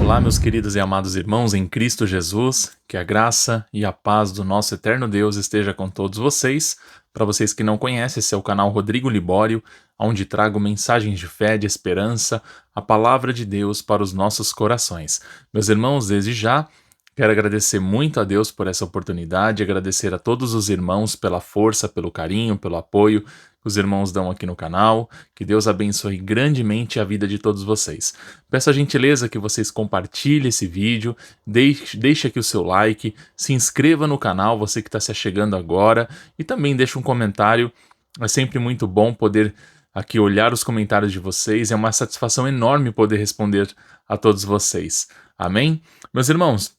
Olá, meus queridos e amados irmãos em Cristo Jesus, que a graça e a paz do nosso eterno Deus esteja com todos vocês. Para vocês que não conhecem, esse é o canal Rodrigo Libório, onde trago mensagens de fé, de esperança, a palavra de Deus para os nossos corações. Meus irmãos, desde já, quero agradecer muito a Deus por essa oportunidade, agradecer a todos os irmãos pela força, pelo carinho, pelo apoio que os irmãos dão aqui no canal. Que Deus abençoe grandemente a vida de todos vocês. Peço a gentileza que vocês compartilhem esse vídeo, deixe aqui o seu like, se inscreva no canal, você que está se achegando agora, e também deixe um comentário. É sempre muito bom poder aqui olhar os comentários de vocês, é uma satisfação enorme poder responder a todos vocês. Amém? Meus irmãos,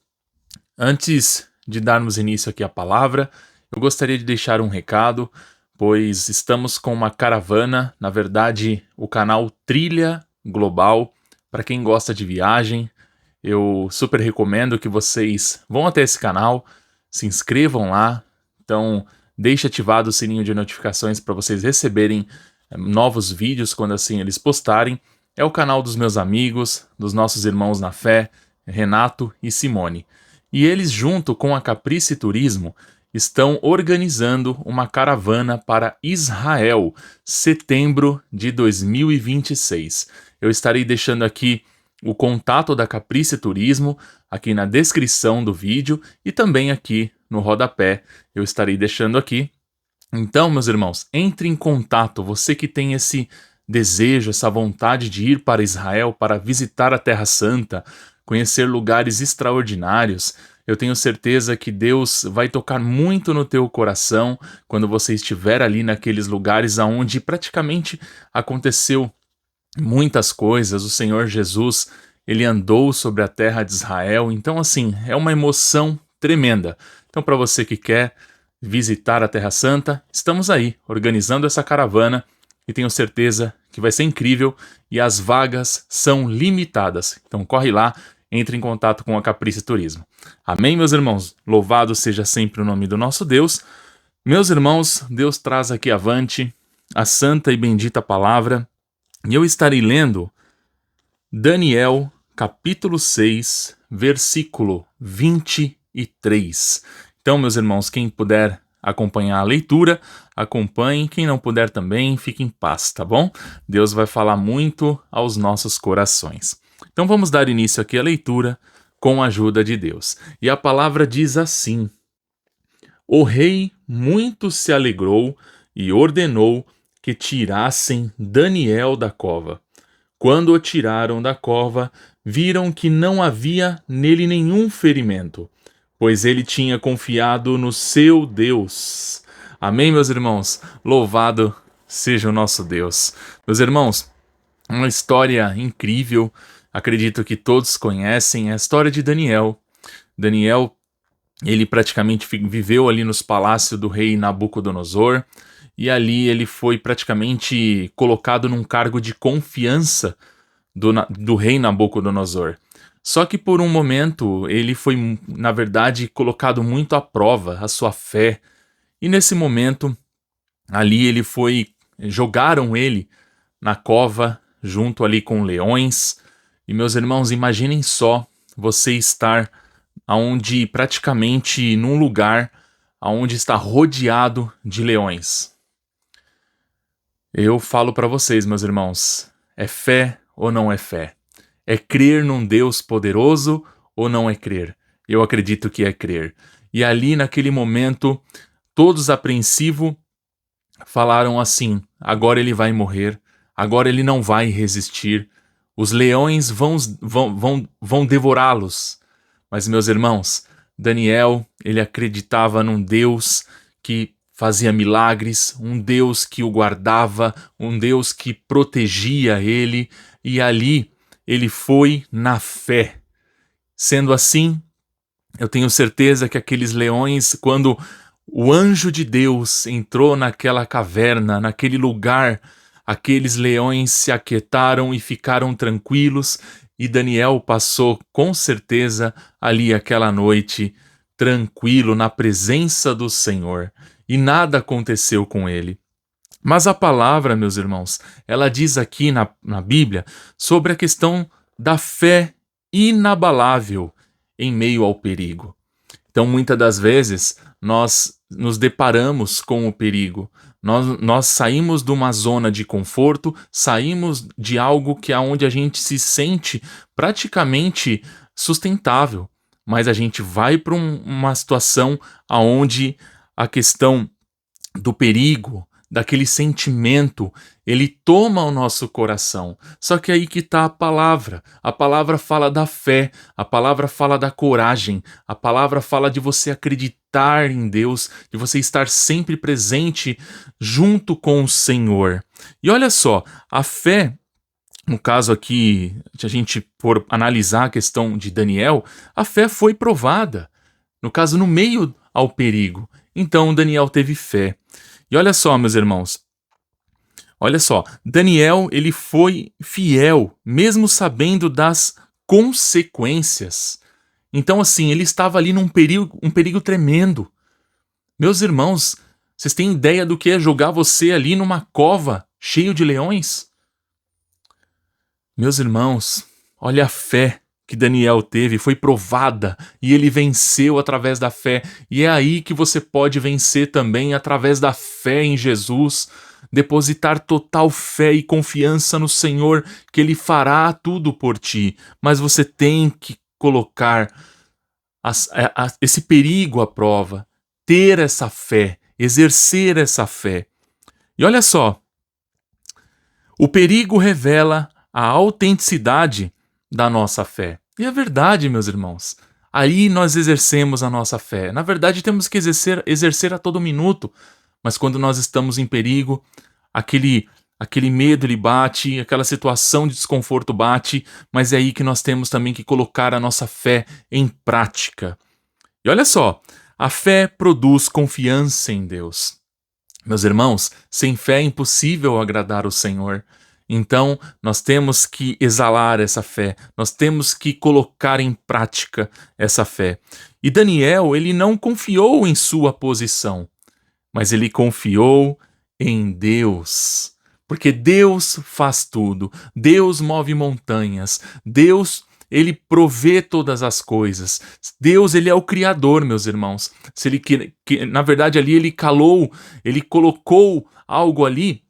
antes de darmos início aqui à palavra, eu gostaria de deixar um recado, pois estamos com uma caravana, na verdade, o canal Trilha Global. Para quem gosta de viagem, eu super recomendo que vocês vão até esse canal, se inscrevam lá, então deixe ativado o sininho de notificações para vocês receberem novos vídeos quando assim eles postarem. É o canal dos meus amigos, dos nossos irmãos na fé, Renato e Simone. E eles, junto com a Caprice Turismo, estão organizando uma caravana para Israel, setembro de 2026. Eu estarei deixando aqui o contato da Caprice Turismo aqui na descrição do vídeo e também aqui no rodapé eu estarei deixando aqui. Então, meus irmãos, entre em contato, você que tem esse desejo, essa vontade de ir para Israel, para visitar a Terra Santa, conhecer lugares extraordinários. Eu tenho certeza que Deus vai tocar muito no teu coração quando você estiver ali naqueles lugares onde praticamente aconteceu muitas coisas. O Senhor Jesus, ele andou sobre a terra de Israel. Então, assim, é uma emoção tremenda. Então, para você que quer visitar a Terra Santa, estamos aí, organizando essa caravana e tenho certeza que vai ser incrível e as vagas são limitadas. Então, corre lá, entre em contato com a Caprice Turismo. Amém, meus irmãos? Louvado seja sempre o nome do nosso Deus. Meus irmãos, Deus traz aqui avante a santa e bendita palavra, e eu estarei lendo Daniel, capítulo 6, versículo 23. Então, meus irmãos, quem puder acompanhar a leitura, acompanhe. Quem não puder também, fique em paz, tá bom? Deus vai falar muito aos nossos corações. Então vamos dar início aqui à leitura com a ajuda de Deus. E a palavra diz assim: O rei muito se alegrou e ordenou que tirassem Daniel da cova. Quando o tiraram da cova, viram que não havia nele nenhum ferimento, pois ele tinha confiado no seu Deus. Amém, meus irmãos? Louvado seja o nosso Deus. Meus irmãos, uma história incrível. Acredito que todos conhecem a história de Daniel. Daniel, ele praticamente viveu ali nos palácios do rei Nabucodonosor, e ali ele foi praticamente colocado num cargo de confiança do rei Nabucodonosor. Só que por um momento ele foi, na verdade, colocado muito à prova, a sua fé. E nesse momento, ali jogaram ele na cova, junto ali com leões. E meus irmãos, imaginem só você estar praticamente num lugar onde está rodeado de leões. Eu falo para vocês, meus irmãos, é fé ou não é fé? É crer num Deus poderoso ou não é crer? Eu acredito que é crer. E ali naquele momento, todos apreensivos falaram assim: agora ele vai morrer, agora ele não vai resistir. Os leões vão devorá-los. Mas, meus irmãos, Daniel, ele acreditava num Deus que fazia milagres, um Deus que o guardava, um Deus que protegia ele, e ali ele foi na fé. Sendo assim, eu tenho certeza que aqueles leões, quando o anjo de Deus entrou naquela caverna, naquele lugar, aqueles leões se aquietaram e ficaram tranquilos, e Daniel passou com certeza ali aquela noite tranquilo na presença do Senhor, e nada aconteceu com ele. Mas a palavra, meus irmãos, ela diz aqui na Bíblia sobre a questão da fé inabalável em meio ao perigo. Então, muitas das vezes, nós nos deparamos com o perigo. Nós saímos de uma zona de conforto, saímos de algo que é onde a gente se sente praticamente sustentável, mas a gente vai para uma situação aonde a questão do perigo, daquele sentimento, ele toma o nosso coração. Só que aí que está a palavra. A palavra fala da fé, a palavra fala da coragem, a palavra fala de você acreditar em Deus, de você estar sempre presente junto com o Senhor. E olha só, a fé, no caso aqui, se a gente for analisar a questão de Daniel, a fé foi provada. No caso, no meio ao perigo. Então Daniel teve fé. E olha só, meus irmãos, olha só, Daniel, ele foi fiel, mesmo sabendo das consequências. Então, assim, ele estava ali num um perigo tremendo. Meus irmãos, vocês têm ideia do que é jogar você ali numa cova cheio de leões? Meus irmãos, olha a fé que Daniel teve, foi provada e ele venceu através da fé. E é aí que você pode vencer também através da fé em Jesus. Depositar total fé e confiança no Senhor, que Ele fará tudo por ti. Mas você tem que colocar esse perigo à prova, ter essa fé, exercer essa fé. E olha só, o perigo revela a autenticidade da nossa fé. E é verdade, meus irmãos. Aí nós exercemos a nossa fé. Na verdade, temos que exercer a todo minuto. Mas quando nós estamos em perigo, aquele medo ele bate, aquela situação de desconforto bate, mas é aí que nós temos também que colocar a nossa fé em prática. E olha só, a fé produz confiança em Deus. Meus irmãos, sem fé é impossível agradar o Senhor. Então, nós temos que exalar essa fé, nós temos que colocar em prática essa fé. E Daniel, ele não confiou em sua posição, mas ele confiou em Deus. Porque Deus faz tudo, Deus move montanhas, Deus, ele provê todas as coisas. Deus, ele é o criador, meus irmãos. Se ele na verdade ali ele colocou algo ali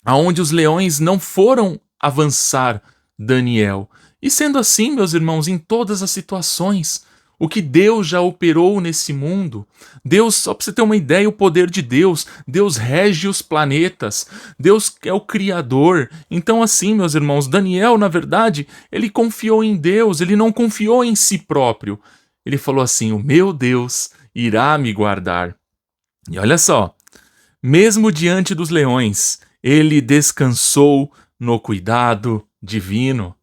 aonde os leões não foram avançar Daniel. E sendo assim, meus irmãos, em todas as situações, o que Deus já operou nesse mundo, Deus, só para você ter uma ideia, o poder de Deus, Deus rege os planetas, Deus é o Criador. Então assim, meus irmãos, Daniel, na verdade, ele confiou em Deus, ele não confiou em si próprio. Ele falou assim, o meu Deus irá me guardar. E olha só, mesmo diante dos leões, ele descansou no cuidado divino.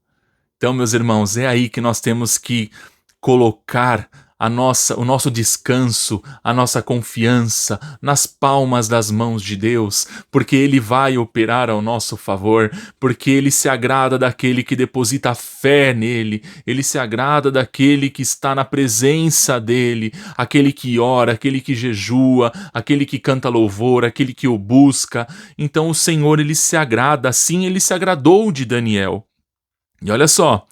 Então, meus irmãos, é aí que nós temos que colocar o nosso descanso, a nossa confiança nas palmas das mãos de Deus, porque Ele vai operar ao nosso favor, porque Ele se agrada daquele que deposita fé nele, Ele se agrada daquele que está na presença dele, aquele que ora, aquele que jejua, aquele que canta louvor, aquele que o busca. Então o Senhor, Ele se agrada, assim Ele se agradou de Daniel. E olha só,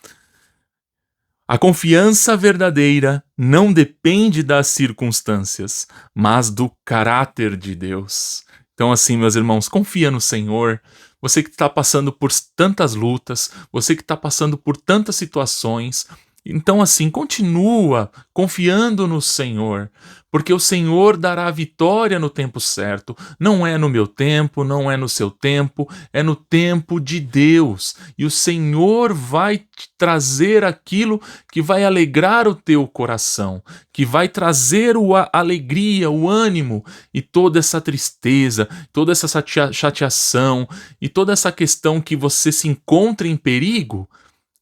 a confiança verdadeira não depende das circunstâncias, mas do caráter de Deus. Então, assim, meus irmãos, confia no Senhor. Você que está passando por tantas lutas, você que está passando por tantas situações, então, assim, continua confiando no Senhor, porque o Senhor dará a vitória no tempo certo. Não é no meu tempo, não é no seu tempo, é no tempo de Deus. E o Senhor vai te trazer aquilo que vai alegrar o teu coração, que vai trazer a alegria, o ânimo e toda essa tristeza, toda essa chateação e toda essa questão que você se encontra em perigo,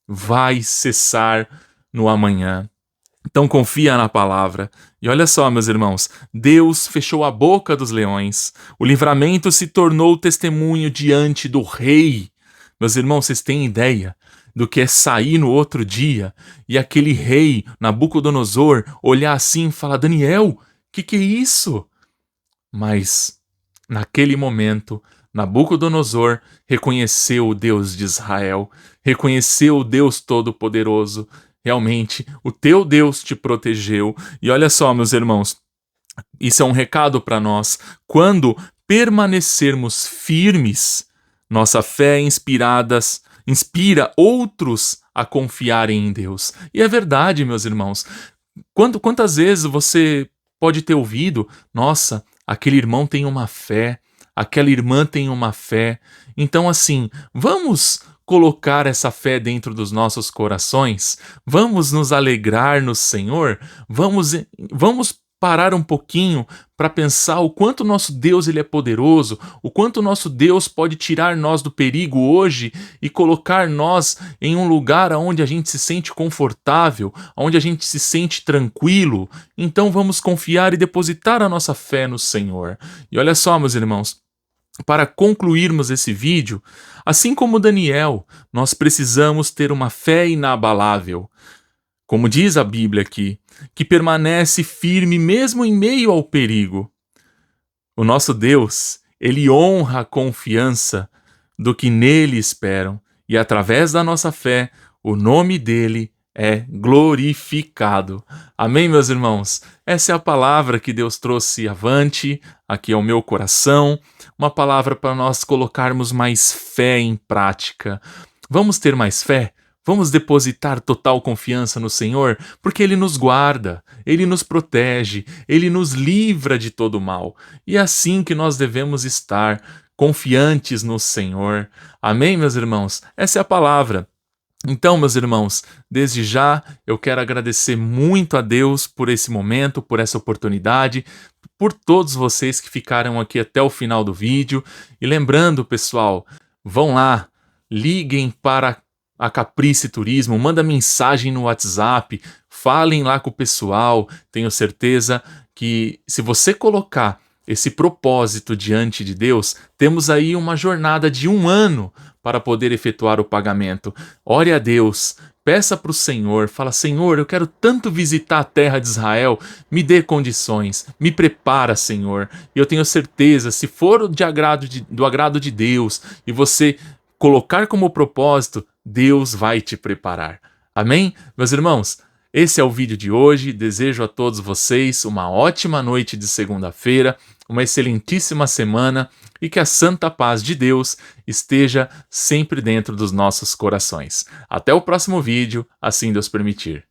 vai cessar no amanhã. Então confia na palavra. E olha só, meus irmãos, Deus fechou a boca dos leões. O livramento se tornou testemunho diante do rei. Meus irmãos, vocês têm ideia do que é sair no outro dia e aquele rei, Nabucodonosor, olhar assim e falar, Daniel, que é isso? Mas, naquele momento, Nabucodonosor reconheceu o Deus de Israel, reconheceu o Deus Todo-Poderoso, realmente o teu Deus te protegeu. E olha só, meus irmãos, isso é um recado para nós. Quando permanecermos firmes, nossa fé inspira outros a confiarem em Deus. E é verdade, meus irmãos. Quantas vezes você pode ter ouvido, nossa, aquele irmão tem uma fé, aquela irmã tem uma fé. Então, assim, vamos colocar essa fé dentro dos nossos corações, vamos nos alegrar no Senhor, vamos parar um pouquinho para pensar o quanto nosso Deus ele é poderoso, o quanto nosso Deus pode tirar nós do perigo hoje e colocar nós em um lugar onde a gente se sente confortável, onde a gente se sente tranquilo. Então vamos confiar e depositar a nossa fé no Senhor. E olha só, meus irmãos, para concluirmos esse vídeo, assim como Daniel, nós precisamos ter uma fé inabalável. Como diz a Bíblia aqui, que permanece firme mesmo em meio ao perigo. O nosso Deus, ele honra a confiança do que nele esperam, e através da nossa fé, o nome dele é glorificado. Amém, meus irmãos? Essa é a palavra que Deus trouxe avante, aqui ao meu coração, uma palavra para nós colocarmos mais fé em prática. Vamos ter mais fé? Vamos depositar total confiança no Senhor, porque Ele nos guarda, Ele nos protege, Ele nos livra de todo mal. E é assim que nós devemos estar, confiantes no Senhor. Amém, meus irmãos? Essa é a palavra. Então, meus irmãos, desde já eu quero agradecer muito a Deus por esse momento, por essa oportunidade, por todos vocês que ficaram aqui até o final do vídeo. E lembrando, pessoal, vão lá, liguem para a Caprice Turismo, manda mensagem no WhatsApp, falem lá com o pessoal. Tenho certeza que se você colocar esse propósito diante de Deus, temos aí uma jornada de 1 ano para poder efetuar o pagamento. Ore a Deus, peça para o Senhor, fala: Senhor, eu quero tanto visitar a terra de Israel, me dê condições, me prepara, Senhor. E eu tenho certeza, se for do agrado de Deus e você colocar como propósito, Deus vai te preparar. Amém? Meus irmãos, esse é o vídeo de hoje. Desejo a todos vocês uma ótima noite de segunda-feira, uma excelentíssima semana e que a santa paz de Deus esteja sempre dentro dos nossos corações. Até o próximo vídeo, assim Deus permitir.